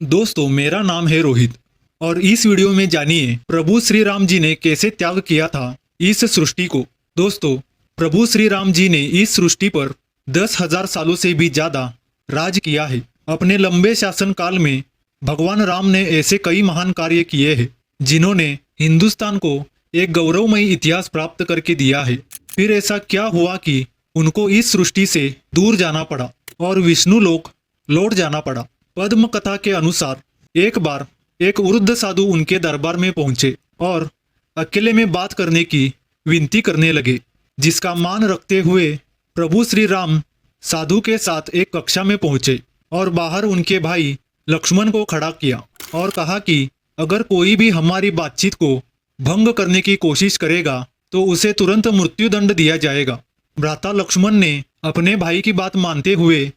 दोस्तों, मेरा नाम है रोहित और इस वीडियो में जानिए प्रभु श्री राम जी ने कैसे त्याग किया था इस सृष्टि को। दोस्तों, प्रभु श्री राम जी ने इस सृष्टि पर 10,000 सालों से भी ज्यादा राज किया है। अपने लंबे शासन काल में भगवान राम ने ऐसे कई महान कार्य किए हैं जिन्होंने हिंदुस्तान को एक गौरवमयी इतिहास प्राप्त करके दिया है। फिर ऐसा क्या हुआ कि उनको इस सृष्टि से दूर जाना पड़ा और विष्णु लोक लौट जाना पड़ा। पद्म कथा के अनुसार एक बार एक वृद्ध साधु उनके दरबार में पहुंचे और अकेले में बात करने की विनती करने लगे, जिसका मान रखते हुए प्रभु श्री राम साधु के साथ एक कक्षा में पहुंचे और बाहर उनके भाई लक्ष्मण को खड़ा किया और कहा कि अगर कोई भी हमारी बातचीत को भंग करने की कोशिश करेगा तो उसे तुरंत मृत्युदंड दिया जाएगा। भ्राता लक्ष्मण ने अपने भाई की बात मानते हुए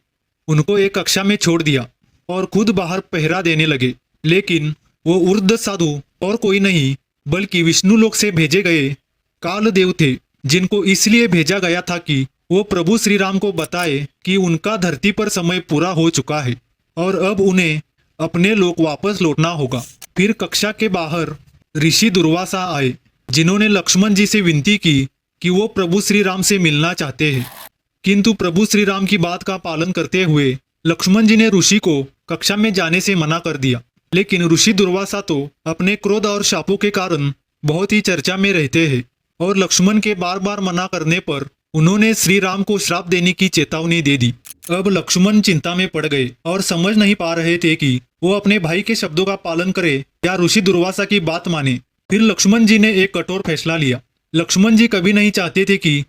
उनको एक कक्षा में छोड़ दिया और खुद बाहर पहरा देने लगे। लेकिन वो वृद्ध साधु और कोई नहीं बल्कि विष्णु लोक से भेजे गए कालदेव थे, जिनको इसलिए भेजा गया था कि वो प्रभु श्री राम को बताए कि उनका धरती पर समय पूरा हो चुका है और अब उन्हें अपने लोक वापस लौटना होगा। फिर कक्षा के बाहर ऋषि दुर्वासा आए, जिन्होंने लक्ष्मण जी से विनती की कि वो प्रभु श्री राम से मिलना चाहते हैं। किंतु प्रभु श्री राम की बात का पालन करते हुए लक्ष्मण जी ने ऋषि को कक्षा में जाने से मना कर दिया। लेकिन ऋषि दुर्वासा तो अपने क्रोध और शापों के कारण बहुत ही चर्चा में रहते हैं और लक्ष्मण के बार बार मना करने पर उन्होंने श्री राम को श्राप देने की चेतावनी दे दी। अब लक्ष्मण चिंता में पड़ गए और समझ नहीं पा रहे थे कि वो अपने भाई के शब्दों का पालन करे या ऋषि दुर्वासा की बात माने। फिर लक्ष्मण जी ने एक कठोर फैसला लिया। लक्ष्मण जी कभी नहीं चाहते थे कि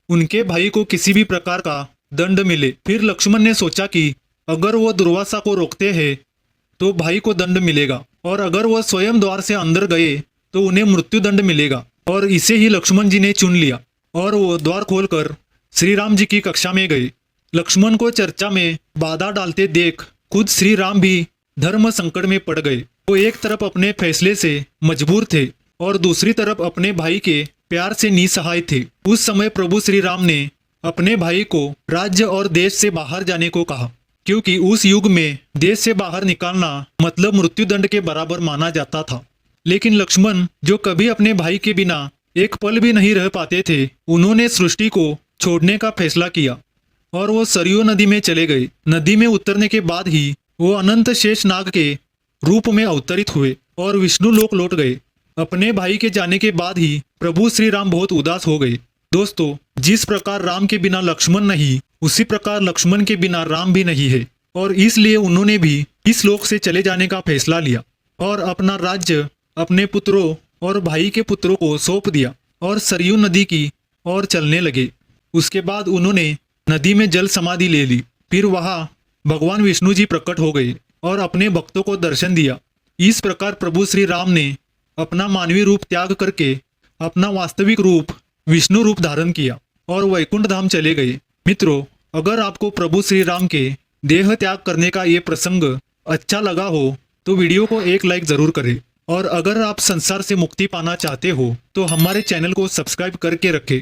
उनके भाई को किसी भी प्रकार का दंड मिले। फिर लक्ष्मण ने सोचा कि अगर वो दुर्वासा को रोकते हैं तो भाई को दंड मिलेगा और अगर वह स्वयं द्वार से अंदर गए तो उन्हें मृत्युदंड मिलेगा। और इसे ही लक्ष्मण जी ने चुन लिया और वो द्वार खोलकर श्री राम जी की कक्षा में गए। लक्ष्मण को चर्चा में बाधा डालते देख खुद श्री राम भी धर्म संकट में पड़ गए। वो एक तरफ अपने फैसले से मजबूर थे और दूसरी तरफ अपने भाई के प्यार से निसहाय थे। उस समय प्रभु श्री राम ने अपने भाई को राज्य और देश से बाहर जाने को कहा, क्योंकि उस युग में देश से बाहर निकालना मतलब मृत्युदंड के बराबर माना जाता था। लेकिन लक्ष्मण, जो कभी अपने भाई के बिना एक पल भी नहीं रह पाते थे, उन्होंने सृष्टि को छोड़ने का फैसला किया और वो सरयू नदी में चले गए। नदी में उतरने के बाद ही वो अनंत शेष नाग के रूप में अवतरित हुए और विष्णु लोक लौट गए। अपने भाई के जाने के बाद ही प्रभु श्री राम बहुत उदास हो गए। दोस्तों, जिस प्रकार राम के बिना लक्ष्मण नहीं, उसी प्रकार लक्ष्मण के बिना राम भी नहीं है और इसलिए उन्होंने भी इस लोक से चले जाने का फैसला लिया और अपना राज्य अपने पुत्रों और भाई के पुत्रों को सौंप दिया और सरयू नदी की ओर चलने लगे। उसके बाद उन्होंने नदी में जल समाधि ले ली। फिर वहां भगवान विष्णु जी प्रकट हो गए और अपने भक्तों को दर्शन दिया। इस प्रकार प्रभु श्री राम ने अपना मानवीय रूप त्याग करके अपना वास्तविक रूप विष्णु रूप धारण किया और वैकुंठ धाम चले गए। मित्रों, अगर आपको प्रभु श्री राम के देह त्याग करने का ये प्रसंग अच्छा लगा हो तो वीडियो को एक लाइक जरूर करें और अगर आप संसार से मुक्ति पाना चाहते हो तो हमारे चैनल को सब्सक्राइब करके रखें।